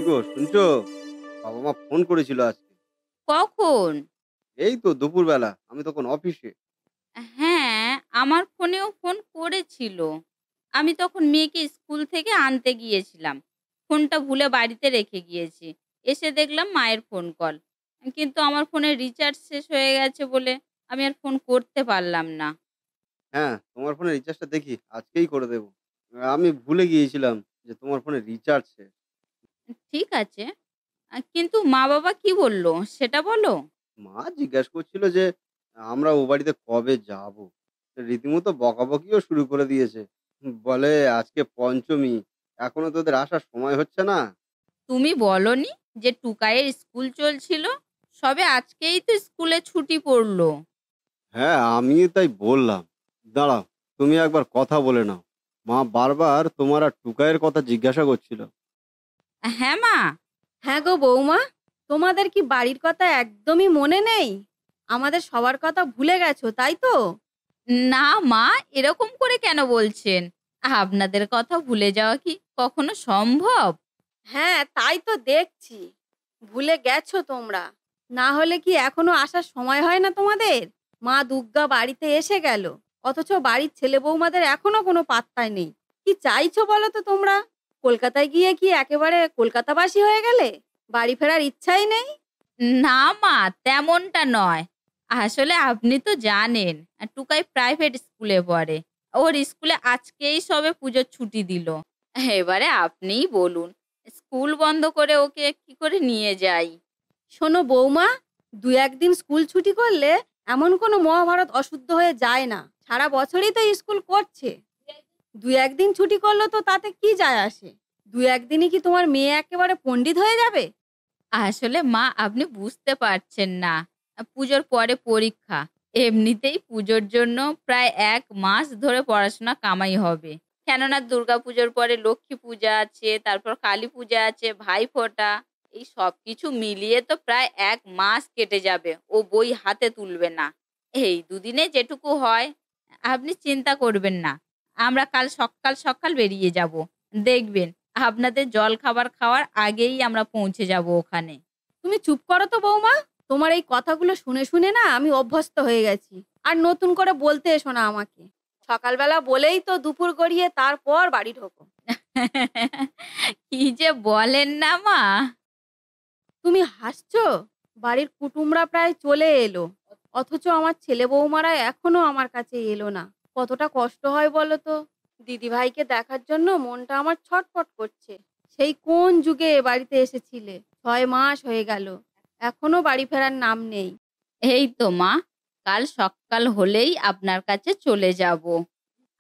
গো শুনছো? বাবা মা ফোন করেছিল আজকে। কখন? এই তো দুপুরবেলা। আমি তখন অফিসে। হ্যাঁ, আমার ফোনেও ফোন করেছিল। আমি তখন মেয়েকে স্কুল থেকে আনতে গিয়েছিলাম। ফোনটা ভুলে বাড়িতে রেখে গিয়েছি। এসে দেখলাম মায়ের ফোন কল। কিন্তু আমার ফোনের রিচার্জ শেষ হয়ে গেছে বলে আমি আর ফোন করতে পারলাম না। হ্যাঁ, তোমার ফোনে রিচার্জটা দেখি আজকেই করে দেব। আমি ভুলে গিয়েছিলাম যে তোমার ফোনে রিচার্জ শেষ। ঠিক আছে। কিন্তু মা-বাবা কি বলল সেটা বলো? মা জিজ্ঞেস করছিল যে আমরা ও বাড়িতে কবে যাবো? রীতিমতো বকাবকিও শুরু করে দিয়েছে। বলে আজকে পঞ্চমী, এখনো তোদের আসার সময় হচ্ছে না? তুমি বলোনি যে টুকাইয়ের স্কুল চলছিল? সবে আজকেই তো স্কুলে ছুটি পড়ল। হ্যাঁ, আমিও তাই বললাম। দাঁড়াও, তুমি একবার কথা বলে নাও। মা বারবার তোমার আর টুকাইয়ের কথা জিজ্ঞাসা করছিল। হ্যাঁ মা। হ্যাঁ গো বৌমা, তোমাদের কি বাড়ির কথা একদমই মনে নেই? আমাদের সবার কথা ভুলে গেছো তাই তো? না মা, এরকম করে কেন বলছেন? আপনাদের কথা ভুলে যাওয়া কি কখনো সম্ভব? হ্যাঁ তাই তো দেখছি, ভুলে গেছো তোমরা। না হলে কি এখনো আসার সময় হয় না তোমাদের? মা দুর্গা বাড়িতে এসে গেল, অথচ বাড়ির ছেলে বৌমাদের এখনো কোনো পাত্তাই নেই। কি চাইছো বলো তো তোমরা? কলকাতায় গিয়ে কি একেবারে কলকাতাবাসী হয়ে গেলে? বাড়ি ফেরার ইচ্ছাই নেই? না মা, তেমনটা নয়। আসলে আপনি তো জানেন, টুকাই প্রাইভেট স্কুলে পড়ে। ওর স্কুলে আজকেই সবে পুজোর ছুটি দিল। এবারে আপনিই বলুন, স্কুল বন্ধ করে ওকে কি করে নিয়ে যাই? শোনো বৌমা, দু একদিন স্কুল ছুটি করলে এমন কোনো মহাভারত অশুদ্ধ হয়ে যায় না। সারা বছরই তো স্কুল করছে। দু একদিন ছুটি করলো তো তাতে কি যায় আসে? দু একদিনই কি তোমার মেয়ে একেবারে পণ্ডিত হয়ে যাবে? আসলে মা, আপনি বুঝতে পারছেন না। পুজোর পরে পরীক্ষা। এমনিতেই পুজোর জন্য প্রায় ১ মাস ধরে পড়াশোনা কামাই হবে। কেননা দুর্গাপুজোর পরে লক্ষ্মী পূজা আছে, তারপর কালী পূজা আছে, ভাইফোঁটা। এই সবকিছু মিলিয়ে তো প্রায় ১ মাস কেটে যাবে। ও বই হাতে তুলবে না। এই দুদিনে যেটুকু হয়, আপনি চিন্তা করবেন না। আমরা কাল সকাল সকাল বেরিয়ে যাব। দেখবেন আপনাদের জলখাবার খাওয়ার আগেই আমরা পৌঁছে যাব ওখানে। তুমি চুপ করো তো বৌমা। তোমার এই কথাগুলো শুনে শুনে না আমি অভ্যস্ত হয়ে গেছি। আর নতুন করে বলতে এসো না আমাকে। সকালবেলা বলেই তো দুপুর গড়িয়ে তারপর বাড়ি ঢোকো। কি যে বলেন না মা! তুমি হাসছো? বাড়ির কুটুমরা প্রায় চলে এলো, অথচ আমার ছেলে বৌমারা এখনো আমার কাছে এলো না। কতটা কষ্ট হয় বলো তো? দিদিভাইকে দেখার জন্য মনটা আমার ছটফট করছে। সেই কোন যুগে এ বাড়িতে এসেছিলে, 6 মাস হয়ে গেল, এখনো বাড়ি ফেরার নাম নেই। এই তো মা, কাল সকাল হলেই আপনার কাছে চলে যাব।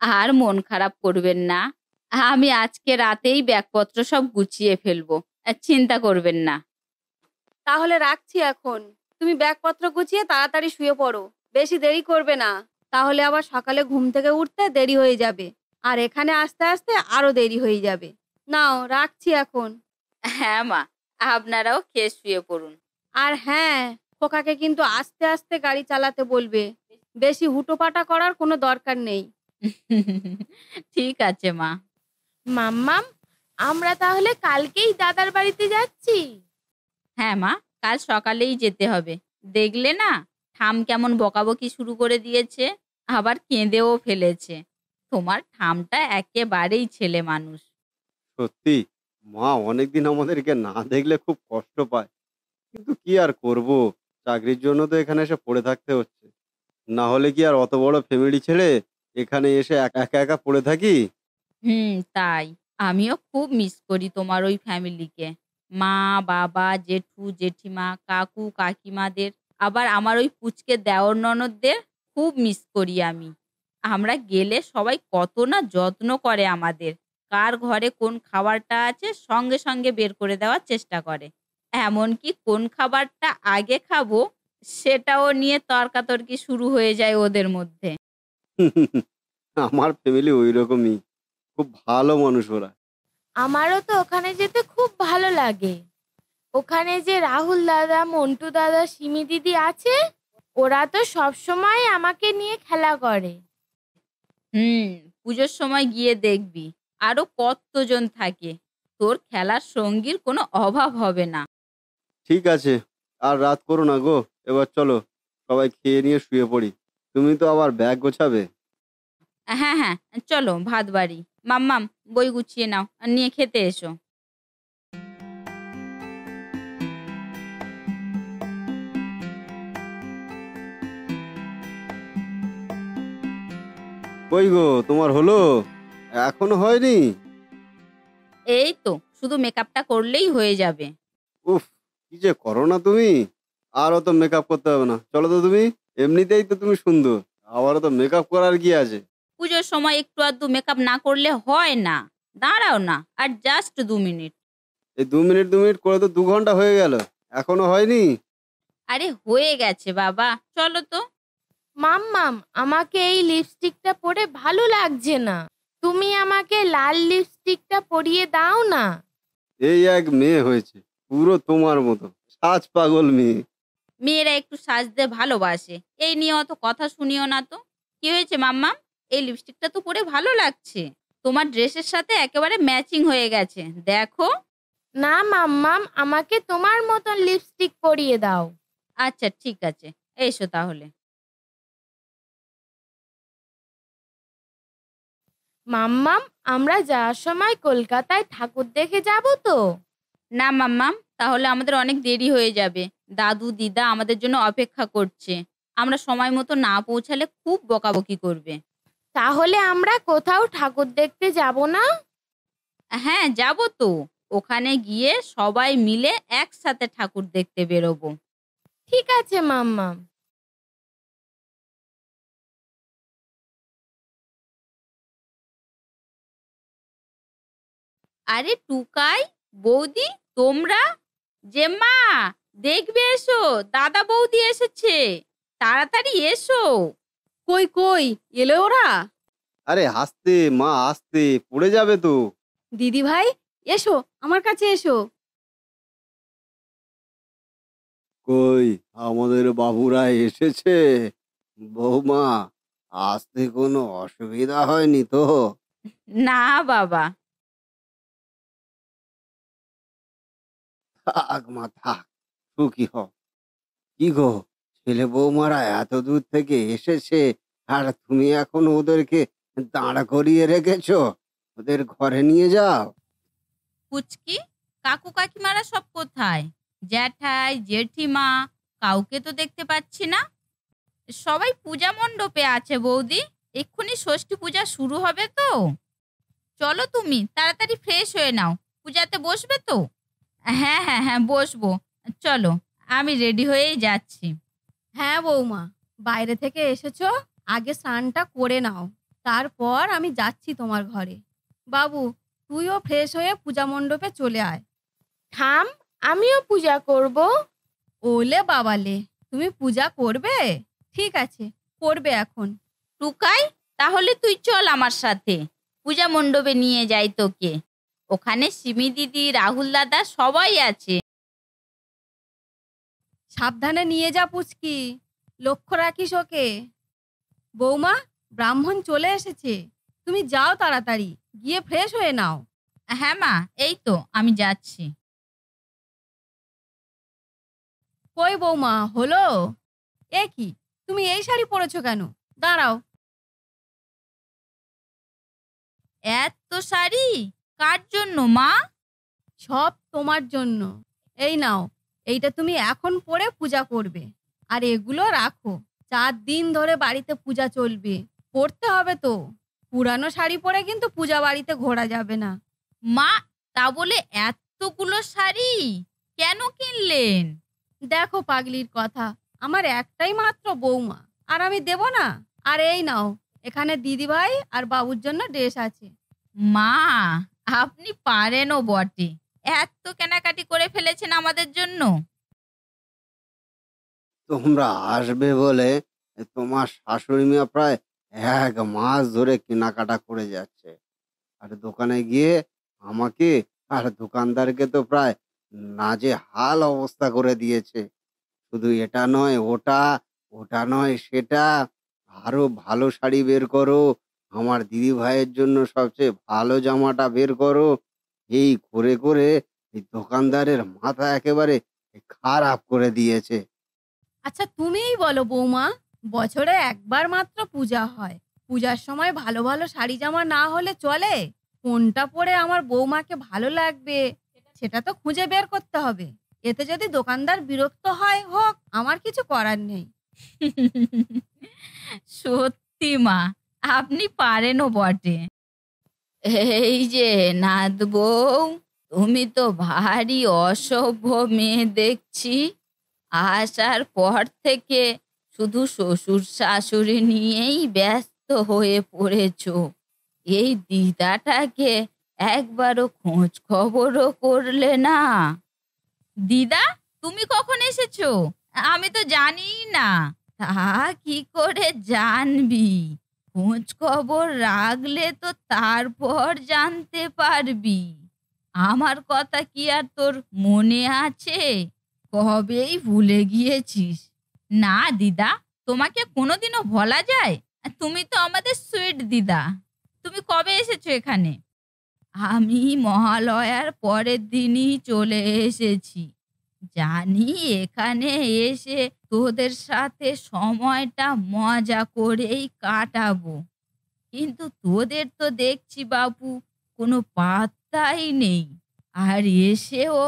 আর মন খারাপ করবেন না। আমি আজকে রাতেই ব্যাগপত্র সব গুছিয়ে ফেলবো। চিন্তা করবেন না। তাহলে রাখছি এখন। তুমি ব্যাগপত্র গুছিয়ে তাড়াতাড়ি শুয়ে পড়ো, বেশি দেরি করবে না। তাহলে আবার সকালে ঘুম থেকে উঠতে দেরি হয়ে যাবে, আর এখানে আসতে আসতে আরো দেরি হয়ে যাবে। নাও রাখছি এখন। হ্যাঁ মা, আপনারাও খেয়ে শুয়ে পড়ুন। আর হ্যাঁ, খোকাকে কিন্তু আস্তে আস্তে গাড়ি চালাতে বলবে। বেশি হুটোপাটা করার কোনো দরকার নেই। ঠিক আছে মা। মাম্মাম, আমরা তাহলে কালকেই দাদার বাড়িতে যাচ্ছি? হ্যাঁ মা, কাল সকালেই যেতে হবে। দেখলে না, ঠাম কেমন বকাবকি শুরু করে দিয়েছে, আবার কেঁদেও ফেলেছে। তোমার ঠামটা একেবারেই ছেলে মানুষ। সত্যি, মা অনেকদিন আমাদেরকে না দেখলে খুব কষ্ট পায়। কিন্তু কি আর করব? চাকরির জন্য তো এখানে এসে পড়ে থাকতে হচ্ছে। না হলে কি আর অত বড় ফ্যামিলি ছেড়ে এখানে এসে একা একা পড়ে থাকি? তাই। আমিও খুব মিস করি তোমার ওই ফ্যামিলিকে। মা, বাবা, জেঠু, জেঠিমা, কাকু, কাকিমাদের, আবার আমার ওই পুচকে দেওর ননদদের খুব মিস করি আমি। আমরা গেলে সবাই কত না যত্ন করে আমাদের। কার ঘরে কোন খাবারটা আছে সঙ্গে সঙ্গে বের করে দেওয়ার চেষ্টা করে। এমনকি কোন খাবারটা আগে খাবো সেটাও নিয়ে তর্কাতর্কি শুরু হয়ে যায় ওদের মধ্যে। আমার ফ্যামিলি ঐরকমই। খুব ভালো মানুষ ওরা। আমারও তো ওখানে যেতে খুব ভালো লাগে। ওখানে যে রাহুল দাদা, মন্টু দাদা, সিমি দিদি আছে, ওরা তো সবসময় আমাকে নিয়ে খেলা করে। হুম, পুজোর সময় গিয়ে দেখবি আরো কতজন থাকে। তোর খেলার সঙ্গীর কোনো অভাব হবে না। ঠিক আছে, আর রাত করো না গো। এবার চলো, সবাই খেয়ে নিয়ে শুয়ে পড়ি। তুমি তো আবার ব্যাগ গোছাবে। হ্যাঁ, হ্যাঁ, চলো ভাত বাড়ি। মাম্মাম, বই গুছিয়ে নাও আর নিয়ে খেতে এসো। কই গো, তোমার হলো? এখনো হয়নি? এই তো শুধু মেকআপটা করলেই হয়ে যাবে। উফ, কি যে করো না তুমি। আর অত মেকআপ করতে হবে না, চলো তো তুমি। এমনিতেই তো তুমি সুন্দর, আবারও তো মেকআপ করার কি আছে? পুজোর সময় একটু আধটু মেকআপ না করলে হয় না। দাঁড়াও না, আর জাস্ট 2 মিনিট। এই 2 মিনিট করে তো 2 ঘন্টা হয়ে গেল, এখনো হয়নি? আরে হয়ে গেছে বাবা, চলো তো। মাম্মাম, আমাকে এই লিপস্টিকটা পরে ভালো লাগছে না। তুমি আমাকে লাল লিপস্টিকটা পরিয়ে দাও না। এই এক মেয়ে হয়েছে, পুরো তোমার মতো সাজ পাগল মেয়ে। মেয়েরা একটু সাজতে ভালোবাসে, এই নিয়ে অত কথা শুনিও না তো। কি হয়েছে মাম্মাম? এই লিপস্টিকটা তো পরে ভালো লাগছে, তোমার ড্রেসের সাথে একেবারে ম্যাচিং হয়ে গেছে, দেখো। না মাম্মাম, আমাকে তোমার মতন লিপস্টিক পরিয়ে দাও। আচ্ছা ঠিক আছে, এসো তাহলে। মাম্মাম, আমরা যাওয়ার সময় কলকাতায় ঠাকুর দেখে যাব তো? না মাম্মাম, তাহলে আমাদের অনেক দেরি হয়ে যাবে। দাদু দিদা আমাদের জন্য অপেক্ষা করছে, আমরা সময় মতো না পৌঁছালে খুব বকাবকি করবে। তাহলে আমরা কোথাও ঠাকুর দেখতে যাব না? হ্যাঁ যাব তো, ওখানে গিয়ে সবাই মিলে একসাথে ঠাকুর দেখতে বেরোবো। ঠিক আছে মাম্মাম। আরে টুকাই, বৌদি, তোমরা যে মা, দেখবে এসো, দাদা বৌদি এসেছে, তাড়াতাড়ি এসো। কই কই এলো ওরা? আরে আস্তে মা, আস্তে, পড়ে যাবে তো। দিদি ভাই, এসো আমার কাছে এসো। কই, আমাদের বাবুরা এসেছে? বৌমা, আসতে কোনো অসুবিধা হয়নি তো? না বাবা। থাক মা, থাক, সুখী হও। কি গো, ছেলে বৌমারা এত দূর থেকে এসেছে, আর তুমি এখন ওদেরকে দাঁড় করিয়ে রেখেছো? ওদের ঘরে নিয়ে যাও। পুচকি, কাকু কাকিমারা সব কোথায়? জ্যাঠাই জেঠিমা, কাউকে তো দেখতে পাচ্ছি না। সবাই পূজা মণ্ডপে আছে বৌদি, এক্ষুনি ষষ্ঠী পূজা শুরু হবে তো। চলো তুমি তাড়াতাড়ি ফ্রেশ হয়ে নাও, পূজাতে বসবে তো? হ্যাঁ হ্যাঁ হ্যাঁ, বসবো। চলো, আমি রেডি হয়েই যাচ্ছি। হ্যাঁ বৌমা, বাইরে থেকে এসেছো, আগে স্নানটা করে নাও, তারপর আমি যাচ্ছি তোমার ঘরে। বাবু, তুইও ফ্রেশ হয়ে পূজা মণ্ডপে চলে আয়। থাম, আমিও পূজা করব। ওলে বাবালে, তুমি পূজা করবে? ঠিক আছে, করবে এখন। টুকাই, তাহলে তুই চল আমার সাথে, পূজা মণ্ডপে নিয়ে যাই তোকে। ওখানে সিমি দিদি, রাহুল দাদা সবাই আছে। সাবধানে নিয়ে যা পুচকি, লক্ষ্য রাখিস ওকে। বৌমা, ব্রাহ্মণ চলে এসেছে, তুমি যাও তাড়াতাড়ি, গিয়ে ফ্রেশ হয়ে নাও। হ্যাঁ মা, এই তো আমি যাচ্ছি। কই বৌমা, হলো? এ কি, তুমি এই শাড়ি পরেছো কেন? দাঁড়াও। এত শাড়ি কার জন্য মা? সব তোমার জন্য। এই নাও, এইটা তুমি এখন পরে পূজা করবে, আর এগুলো রাখো, 4 দিন ধরে বাড়িতে পূজা চলবে, পরতে হবে তো। পুরানো শাড়ি পরে কিন্তু পূজা বাড়িতে ঘোরা যাবে না। মা, তা বলে এতগুলো শাড়ি কেন কিনলেন? দেখো পাগলির কথা, আমার একটাই মাত্র বৌমা, আর আমি দেব না? আর এই নাও, এখানে দিদিভাই আর বাবুর জন্য ড্রেস আছে। মা, আপনি পারেনও বটে, এত কেনাকাটি করে ফেলেছেন আমাদের জন্য। তোমরা আসবে বলে তোমার শাশুড়ি মা প্রায় 1 মাস ধরে কেনাকাটা করে যাচ্ছে, আর দোকানে গিয়ে আমাকে আর দোকানদারকে তো প্রায় নাজেহাল অবস্থা করে দিয়েছে। শুধু এটা নয় ওটা, ওটা নয় সেটা, আরো ভালো শাড়ি বের করো, আমার দিদি ভাইয়ের জন্য সবচেয়ে ভালো জামাটা বের করো। এই করে করে এই দোকানদারের মাথা একেবারে খারাপ করে দিয়েছে। আচ্ছা তুমিই বলো বৌমা, বছরে একবার মাত্র পূজা হয়, পূজার সময় ভালো ভালো শাড়ি জামা না হলে চলে? কোনটা পরে আমার বৌমাকে ভালো লাগবে সেটা তো খুঁজে বের করতে হবে। এতে যদি দোকানদার বিরক্ত হয় হোক, আমার কিছু করার নেই। সত্যি মা, আপনি পারেনও বটে। এই যে নাথ বউ, তুমি তো ভারী অসভ্য মেয়ে দেখছি। আসার পর থেকে শুধু শ্বশুর শাশুড়ি নিয়েই ব্যস্ত হয়ে পড়েছো। এই দিদাটাকে একবারও খোঁজ খবরও করলে না। দিদা, তুমি কখন এসেছো? আমি তো জানিই না। তা কি করে জানবি? খোঁজ খবর রাখলে তো তারপর জানতে পারবি। আমার কথা কি আর তোর মনে আছে? কবেই ভুলে গিয়েছিস। না দিদা, তোমাকে কোনোদিনও ভোলা যায়? তুমি তো আমাদের সুইট দিদা। তুমি কবে এসেছো এখানে? আমি মহালয়ার পরের দিনই চলে এসেছি। জানি এখানে এসে তোদের সাথে সময়টা মজা করেই কাটাবো, কিন্তু তোদের তো দেখছি বাবু কোনো পাত্তাই নেই। আর এসেও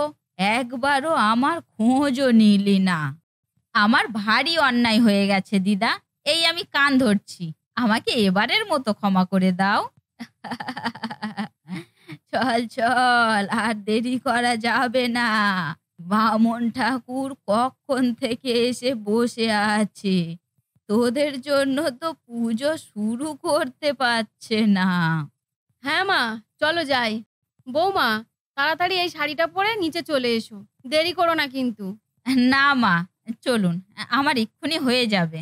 একবারও আমার খোঁজও নিলি না। আমার ভারী অন্যায় হয়ে গেছে দিদা, এই আমি কান ধরছি। আমাকে এবারের মতো ক্ষমা করে দাও। চল চল, আর দেরি করা যাবে না। বামন ঠাকুর কখন থেকে এসে বসে আছে, তোদের জন্য তো পুজো শুরু করতে পারছে না। হ্যাঁ মা, চলো যাই। বৌমা, তাড়াতাড়ি এই শাড়িটা পরে নিচে চলে এসো, দেরি করো না কিন্তু। না মা, চলুন, আমার এক্ষুনি হয়ে যাবে।